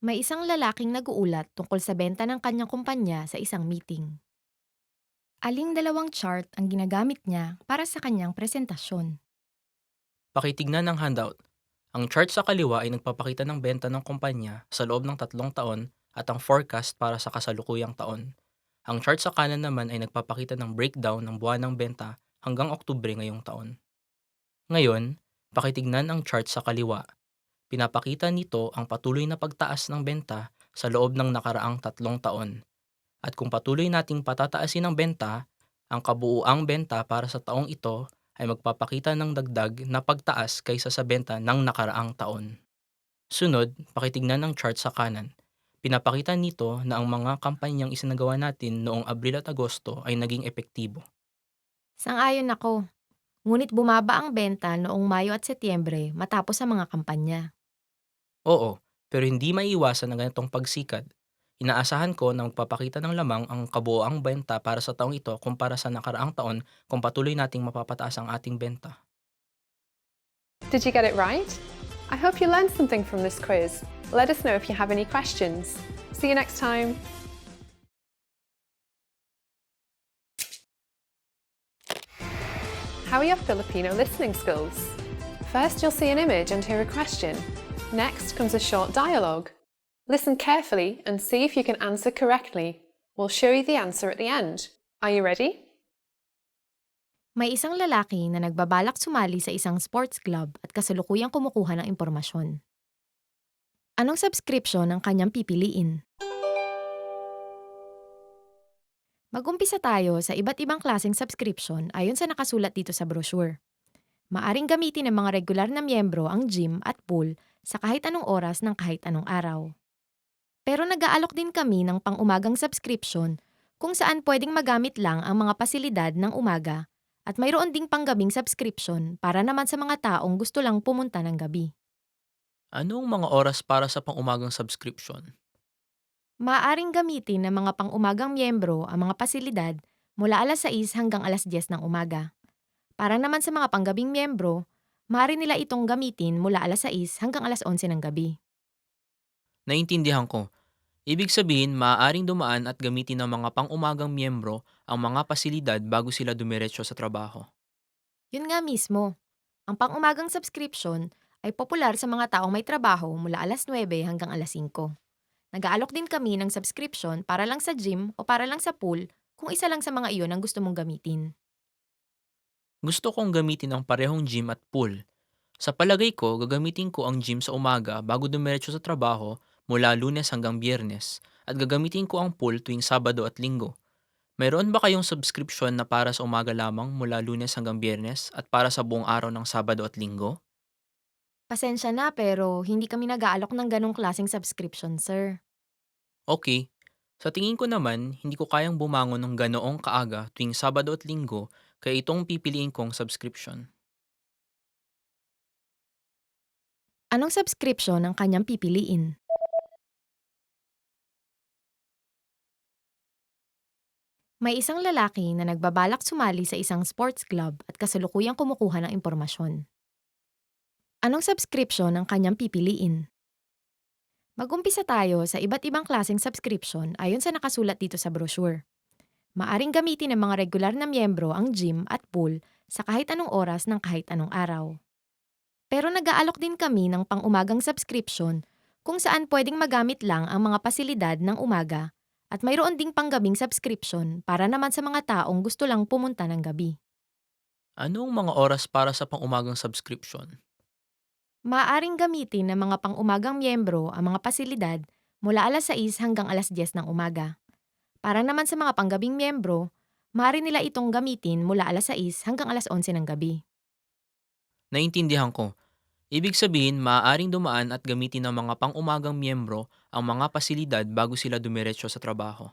May isang lalaking nag-uulat tungkol sa benta ng kanyang kumpanya sa isang meeting. Aling dalawang chart ang ginagamit niya para sa kanyang presentasyon? Pakitignan ng handout. Ang chart sa kaliwa ay nagpapakita ng benta ng kumpanya sa loob ng 3 taon at ang forecast para sa kasalukuyang taon. Ang chart sa kanan naman ay nagpapakita ng breakdown ng buwan ng benta hanggang Oktubre ngayong taon. Ngayon, pakitignan ang chart sa kaliwa. Pinapakita nito ang patuloy na pagtaas ng benta sa loob ng nakaraang 3 taon. At kung patuloy nating patataasin ang benta, ang kabuuang benta para sa taong ito ay magpapakita ng dagdag na pagtaas kaysa sa benta ng nakaraang taon. Sunod, pakitignan ng chart sa kanan. Pinapakita nito na ang mga kampanyang isinagawa natin noong Abril at Agosto ay naging epektibo. Sang-ayon ako. Ngunit bumaba ang benta noong Mayo at Setyembre matapos ang mga kampanya. Oo, pero hindi maiiwasan ang ganitong pagsikad. Inaasahan ko na magpapakita ng lamang ang kabuoang benta para sa taong ito kumpara sa nakaraang taon kung patuloy nating mapapataas ang ating benta. Did you get it right? I hope you learned something from this quiz. Let us know if you have any questions. See you next time. How are your Filipino listening skills? First, you'll see an image and hear a question. Next comes a short dialogue. Listen carefully and see if you can answer correctly. We'll show you the answer at the end. Are you ready? May isang lalaki na nagbabalak sumali sa isang sports club at kasalukuyang kumukuha ng impormasyon. Anong subscription ang kanyang pipiliin? Mag-umpisa tayo sa iba't ibang klaseng subscription ayon sa nakasulat dito sa brochure. Maaring gamitin ng mga regular na miyembro ang gym at pool sa kahit anong oras ng kahit anong araw. Pero nag-aalok din kami ng pang-umagang subscription kung saan pwedeng magamit lang ang mga pasilidad ng umaga at mayroon ding panggabing subscription para naman sa mga taong gusto lang pumunta ng gabi. Anong mga oras para sa pang-umagang subscription? Maaaring gamitin ng mga pang-umagang miyembro ang mga pasilidad mula alas 6 hanggang alas 10 ng umaga. Para naman sa mga panggabing miyembro, maaari nila itong gamitin mula alas 6 hanggang alas 11 ng gabi. Naintindihan ko. Ibig sabihin, maaaring dumaan at gamitin ng mga pang-umagang miyembro ang mga pasilidad bago sila dumiretso sa trabaho. Yun nga mismo, ang pang-umagang subscription ay popular sa mga taong may trabaho mula alas 9 hanggang alas 5. Nag-aalok din kami ng subscription para lang sa gym o para lang sa pool kung isa lang sa mga iyon ang gusto mong gamitin. Gusto kong gamitin ang parehong gym at pool. Sa palagay ko, gagamitin ko ang gym sa umaga bago dumiretso sa trabaho mula Lunes hanggang Biyernes at gagamitin ko ang pool tuwing Sabado at Linggo. Mayroon ba kayong subscription na para sa umaga lamang mula Lunes hanggang Biyernes at para sa buong araw ng Sabado at Linggo? Pasensya na pero hindi kami nag-aalok ng ganong klaseng subscription, sir. Okay. Sa tingin ko naman, hindi ko kayang bumangon ng ganoong kaaga tuwing Sabado at Linggo kaya itong pipiliin kong subscription. Anong subscription ang kanyang pipiliin? May isang lalaki na nagbabalak sumali sa isang sports club at kasalukuyang kumukuha ng impormasyon. Anong subscription ang kanyang pipiliin? Mag-umpisa tayo sa iba't ibang klaseng subscription ayon sa nakasulat dito sa brochure. Maaring gamitin ng mga regular na miyembro ang gym at pool sa kahit anong oras ng kahit anong araw. Pero nag-aalok din kami ng pang-umagang subscription kung saan pwedeng magamit lang ang mga pasilidad ng umaga at mayroon ding panggabing subscription para naman sa mga taong gusto lang pumunta ng gabi. Anong mga oras para sa pang-umagang subscription? Maaaring gamitin ng mga pang-umagang miyembro ang mga pasilidad mula alas 6 hanggang alas 10 ng umaga. Para naman sa mga panggabing miyembro, maaari nila itong gamitin mula alas 6 hanggang alas 11 ng gabi. Naintindihan ko. Ibig sabihin, maaaring dumaan at gamitin ng mga pang-umagang miyembro ang mga pasilidad bago sila dumiretso sa trabaho.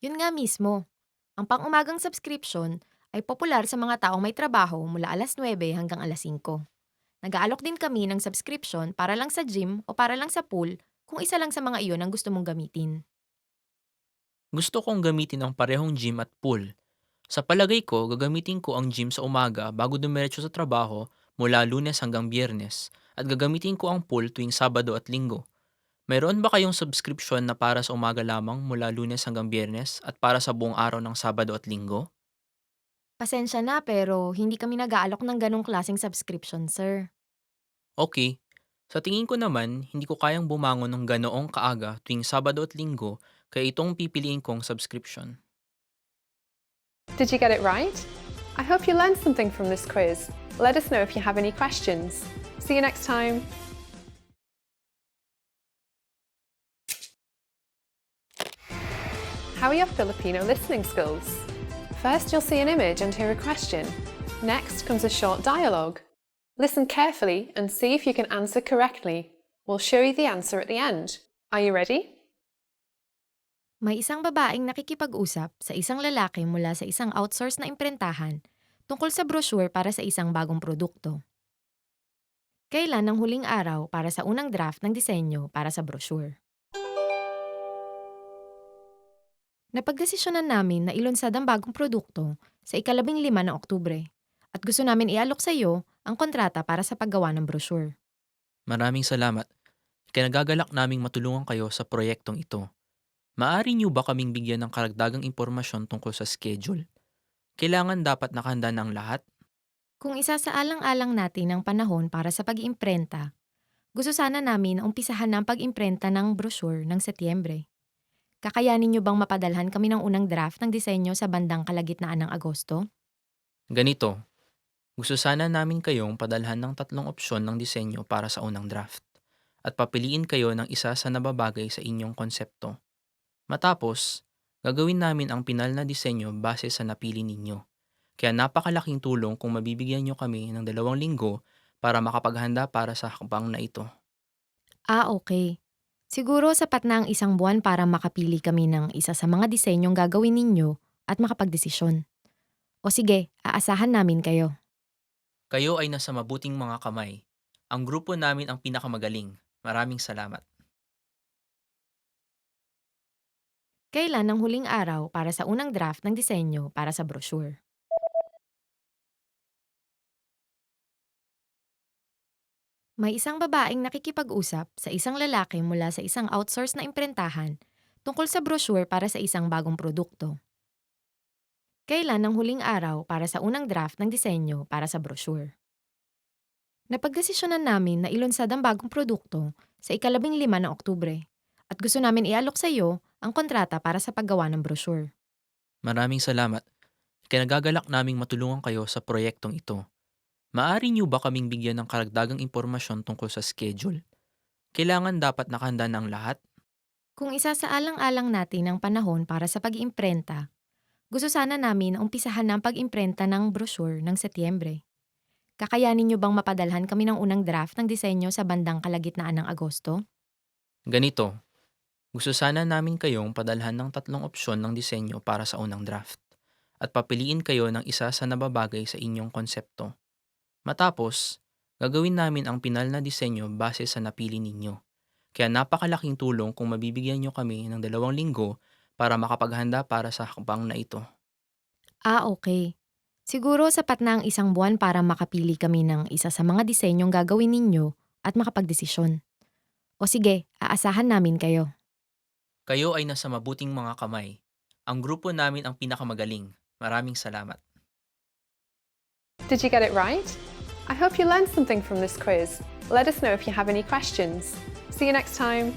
Yun nga mismo, ang pang-umagang subscription ay popular sa mga taong may trabaho mula alas 9 hanggang alas 5. Nag-aalok din kami ng subscription para lang sa gym o para lang sa pool kung isa lang sa mga iyon ang gusto mong gamitin. Gusto kong gamitin ang parehong gym at pool. Sa palagay ko, gagamitin ko ang gym sa umaga bago dumiretso sa trabaho mula Lunes hanggang Biyernes at gagamitin ko ang pool tuwing Sabado at Linggo. Mayroon ba kayong subscription na para sa umaga lamang mula Lunes hanggang Biyernes at para sa buong araw ng Sabado at Linggo? Pasensya na pero hindi kami nag-aalok ng ganong klaseng subscription, sir. Okay. Sa tingin ko naman, hindi ko kayang bumangon ng ganoong kaaga tuwing Sabado at Linggo kaya itong pipiliin kong subscription. Did you get it right? I hope you learned something from this quiz. Let us know if you have any questions. See you next time. How are your Filipino listening skills? First, you'll see an image and hear a question. Next comes a short dialogue. Listen carefully and see if you can answer correctly. We'll show you the answer at the end. Are you ready? May isang babaeng nakikipag-usap sa isang lalaki mula sa isang outsource na imprentahan tungkol sa brochure para sa isang bagong produkto. Kailan ang huling araw para sa unang draft ng disenyo para sa brochure? Napagdesisyonan namin na ilunsad ang bagong produkto sa ika-15 ng Oktubre at gusto namin ialok sa iyo ang kontrata para sa paggawa ng brochure. Maraming salamat. Ikinagagalak naming matulungan kayo sa proyektong ito. Maaari niyo ba kaming bigyan ng karagdagang impormasyon tungkol sa schedule? Kailangan dapat nakahanda ng lahat? Kung isasaalang-alang natin ang panahon para sa pag-imprenta, gusto sana namin na umpisahan ng pag-imprenta ng brochure ng Setyembre. Kakayanin niyo bang mapadalhan kami ng unang draft ng disenyo sa bandang kalagitnaan ng Agosto? Ganito, gusto sana namin kayong padalhan ng 3 opsyon ng disenyo para sa unang draft at papiliin kayo ng isa sa nababagay sa inyong konsepto. Matapos, Gagawin namin ang pinal na disenyo base sa napili ninyo. Kaya napakalaking tulong kung mabibigyan nyo kami ng 2 linggo para makapaghanda para sa hakbang na ito. Okay. Siguro sapat na ang 1 buwan para makapili kami ng isa sa mga disenyong gagawin ninyo at makapagdesisyon. O sige, aasahan namin kayo. Kayo ay nasa mabuting mga kamay. Ang grupo namin ang pinakamagaling. Maraming salamat. Kailan ang huling araw para sa unang draft ng disenyo para sa brochure? May isang babaeng nakikipag-usap sa isang lalaki mula sa isang outsource na imprentahan tungkol sa brochure para sa isang bagong produkto. Kailan ang huling araw para sa unang draft ng disenyo para sa brochure? Napagdesisyonan namin na ilunsad ang bagong produkto sa 15 ng Oktubre at gusto namin ialok sa iyo ang kontrata para sa paggawa ng brochure. Maraming salamat. Kinagagalak naming matulungan kayo sa proyektong ito. Maaari niyo ba kaming bigyan ng karagdagang impormasyon tungkol sa schedule? Kailangan dapat nakahanda ng lahat? Kung isasaalang-alang natin ang panahon para sa pag-iimprenta, gusto sana namin na umpisahan ng pag-imprenta ng brochure ng Setyembre. Kakayanin niyo bang mapadalhan kami ng unang draft ng disenyo sa bandang kalagitnaan ng Agosto? Ganito, gusto sana namin kayong padalhan ng 3 opsyon ng disenyo para sa unang draft at papiliin kayo ng isa sa nababagay sa inyong konsepto. Matapos, gagawin namin ang pinal na disenyo base sa napili ninyo. Kaya napakalaking tulong kung mabibigyan nyo kami ng 2 linggo para makapaghanda para sa hakbang na ito. Okay. Siguro sapat na ang 1 buwan para makapili kami ng isa sa mga disenyong gagawin ninyo at makapagdesisyon. O sige, aasahan namin kayo. Kayo ay nasa mabuting mga kamay. Ang grupo namin ang pinakamagaling. Maraming salamat. Did you get it right? I hope you learned something from this quiz. Let us know if you have any questions. See you next time.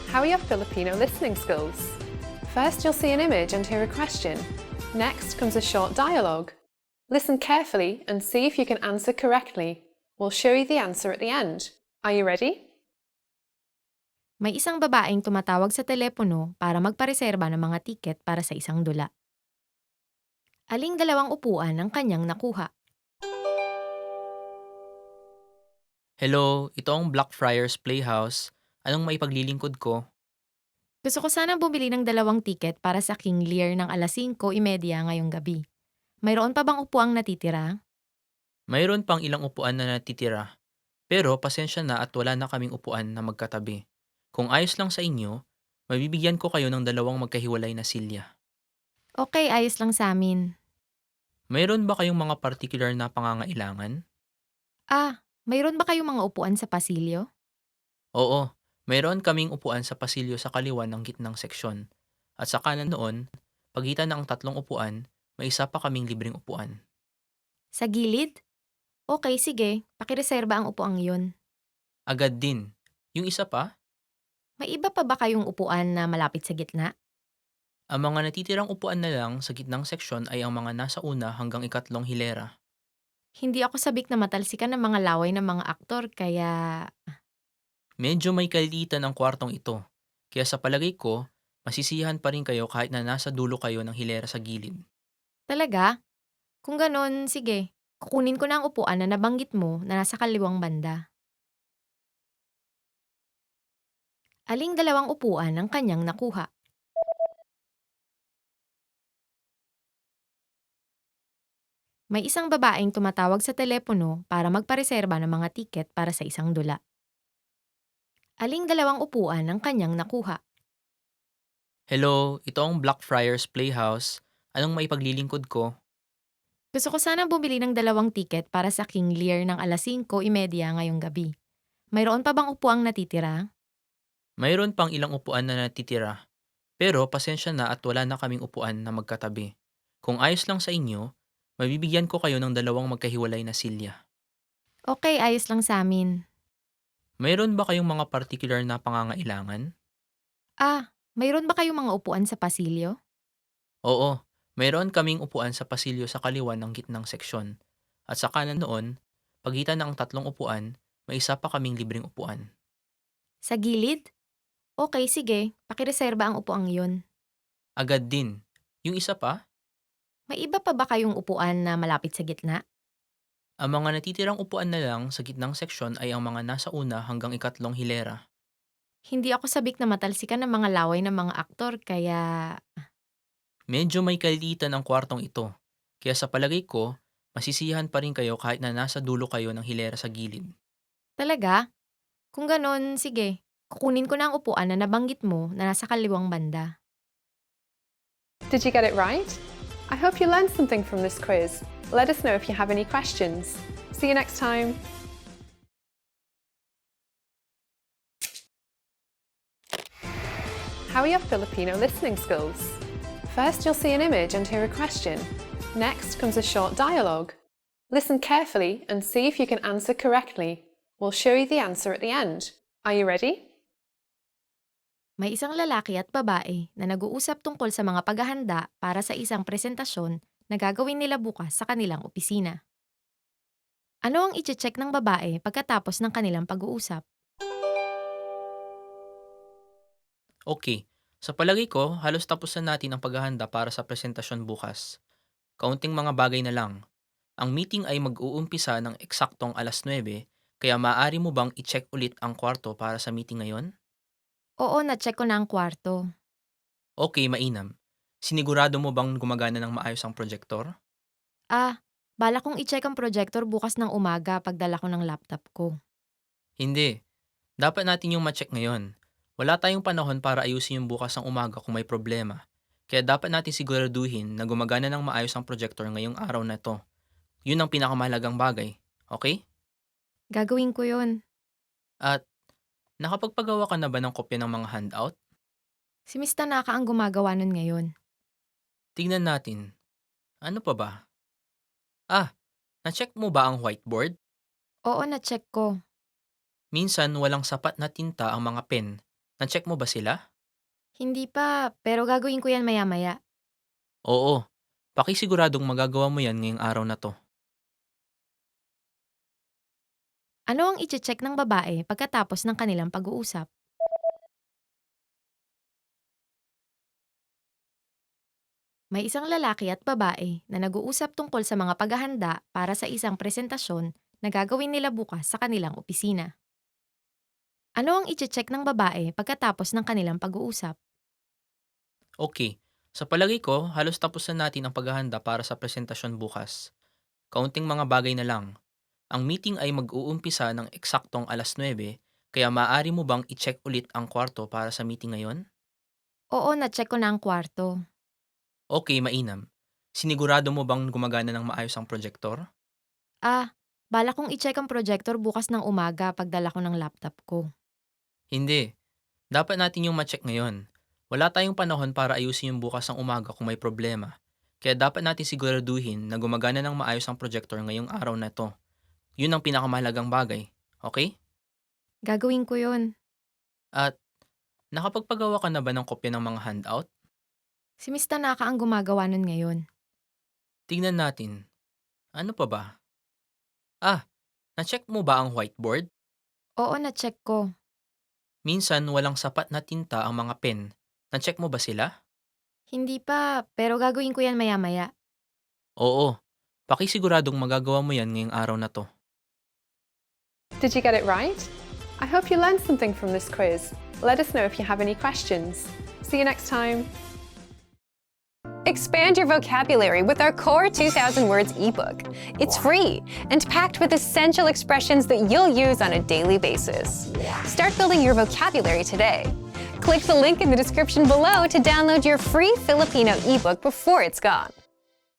How are your Filipino listening skills? First, you'll see an image and hear a question. Next comes a short dialogue. Listen carefully and see if you can answer correctly. We'll show you the answer at the end. Are you ready? May isang babaeng tumatawag sa telepono para magpareserba ng mga tiket para sa isang dula. Aling 2 upuan ang kanyang nakuha? Hello, ito ang Blackfriars Playhouse. Anong maipaglilingkod ko? Gusto ko sanang bumili ng 2 tiket para sa King Lear ng alas 5:30 ngayong gabi. Mayroon pa bang upuang natitira? Mayroon pang ilang upuan na natitira. Pero pasensya na at wala na kaming upuan na magkatabi. Kung ayos lang sa inyo, mabibigyan ko kayo ng 2 magkahiwalay na silya. Okay, ayos lang sa amin. Mayroon ba kayong mga particular na pangangailangan? Mayroon ba kayong mga upuan sa pasilyo? Oo, mayroon kaming upuan sa pasilyo sa kaliwa ng gitnang seksyon. At sa kanan noon, pagitan ng 3 upuan, may isa pa kaming libreng upuan. Sa gilid? Okay, sige. Pakireserba ang upuang yun. Agad din. Yung isa pa, May iba pa ba kayong upuan na malapit sa gitna? ang mga natitirang upuan na lang sa gitnang seksyon ay ang mga nasa una hanggang 3 hilera. Hindi ako sabik na matalsikan ng mga laway ng mga aktor kaya... Medyo may kalilitan ang kwartong ito. Kaya sa palagay ko, masisiyahan pa rin kayo kahit na nasa dulo kayo ng hilera sa gilid. Talaga? Kung ganon, sige. Kukunin ko na ang upuan na nabanggit mo na nasa kaliwang banda. Aling 2 upuan ang kanyang nakuha? May isang babaeng tumatawag sa telepono para magpareserba ng mga tiket para sa isang dula. Aling 2 upuan ang kanyang nakuha? Hello, ito ang Blackfriars Playhouse. Anong maipaglilingkod ko? Gusto ko sanang bumili ng 2 tiket para sa King Lear ng alas 5:30 ngayong gabi. Mayroon pa bang upuang natitira? Mayroon pang ilang upuan na natitira. Pero pasensya na at wala na kaming upuan na magkatabi. Kung ayos lang sa inyo, mabibigyan ko kayo ng 2 magkahiwalay na silya. Okay, ayos lang sa amin. Mayroon ba kayong mga particular na pangangailangan? Mayroon ba kayong mga upuan sa pasilyo? Oo, mayroon kaming upuan sa pasilyo sa kaliwa ng gitnang seksyon. At sa kanan noon, pagitan ng 3 upuan, may isa pa kaming libreng upuan. Sa gilid? Okay, sige. Pakireserba ang upuang yun. Agad din. Yung isa pa, May iba pa ba kayong upuan na malapit sa gitna? ang mga natitirang upuan na lang sa gitnang seksyon ay ang mga nasa una hanggang ikatlong hilera. Hindi ako sabik na matalsikan ng mga laway ng mga aktor, kaya... Medyo may kalilitan ang kwartong ito, kaya sa palagay ko, masisiyahan pa rin kayo kahit na nasa dulo kayo ng hilera sa gilid. Talaga? Kung ganon, sige. Kukunin ko na ang upuan na nabanggit mo na nasa kaliwang banda. Did you get it right? I hope you learned something from this quiz. Let us know if you have any questions. See you next time. How are your Filipino listening skills? First, you'll see an image and hear a question. Next comes a short dialogue. Listen carefully and see if you can answer correctly. We'll show you the answer at the end. Are you ready? May isang lalaki at babae na nag-uusap tungkol sa mga paghahanda para sa isang presentasyon na gagawin nila bukas sa kanilang opisina. Ano ang iche-check ng babae pagkatapos ng kanilang pag-uusap? Okay, sa palagay ko, halos tapos na natin ang paghahanda para sa presentasyon bukas. Kaunting mga bagay na lang. Ang meeting ay mag-uumpisa ng eksaktong 9:00, kaya maaari mo bang i-check ulit ang kwarto para sa meeting ngayon? Oo, na-check ko na ang kwarto. Okay, mainam. Sinigurado mo bang gumagana ng maayos ang projector? Bala kong i-check ang projector bukas ng umaga pagdala ko ng laptop ko. Hindi. Dapat natin yung ma-check ngayon. Wala tayong panahon para ayusin yung bukas ng umaga kung may problema. Kaya dapat natin siguraduhin na gumagana ng maayos ang projector ngayong araw na to. Yun ang pinakamahalagang bagay. Okay? Gagawin ko yun. At nakapagpagawa ka na ba ng kopya ng mga handout? Si Miss Tanaka ang gumagawa nun ngayon. Tingnan natin. Ano pa ba? Na-check mo ba ang whiteboard? Oo, na-check ko. Minsan walang sapat na tinta ang mga pen. Na-check mo ba sila? Hindi pa, pero gagawin ko yan maya-maya. Oo. Pakisiguradong magagawa mo yan ngayong araw na to. Ano ang iche-check ng babae pagkatapos ng kanilang pag-uusap? May isang lalaki at babae na nag-uusap tungkol sa mga paghahanda para sa isang presentasyon na gagawin nila bukas sa kanilang opisina. Ano ang iche-check ng babae pagkatapos ng kanilang pag-uusap? Okay. Sa palagay ko, halos tapos na natin ang paghahanda para sa presentasyon bukas. Kaunting mga bagay na lang. Ang meeting ay mag-uumpisa ng eksaktong 9:00, kaya maaari mo bang i-check ulit ang kwarto para sa meeting ngayon? Oo, na-check ko na ang kwarto. Okay, mainam. Sinigurado mo bang gumagana ng maayos ang projector? Bala kong i-check ang projector bukas ng umaga pagdala ko ng laptop ko. Hindi. Dapat natin yung ma-check ngayon. Wala tayong panahon para ayusin yung bukas ng umaga kung may problema. Kaya dapat natin siguraduhin na gumagana ng maayos ang projector ngayong araw na to. Yun ang pinakamahalagang bagay. Okay? Gagawin ko yun. At nakapagpagawa ka na ba ng kopya ng mga handout? Si Miss Tanaka ang gumagawa nun ngayon. Tingnan natin. Ano pa ba? Na-check mo ba ang whiteboard? Oo, na-check ko. Minsan walang sapat na tinta ang mga pen. Na-check mo ba sila? Hindi pa, pero gagawin ko yan maya-maya. Oo. Pakisiguradong magagawa mo yan ngayong araw na to. Did you get it right? I hope you learned something from this quiz. Let us know if you have any questions. See you next time. Expand your vocabulary with our Core 2000 Words ebook. It's free and packed with essential expressions that you'll use on a daily basis. Start building your vocabulary today. Click the link in the description below to download your free Filipino ebook before it's gone.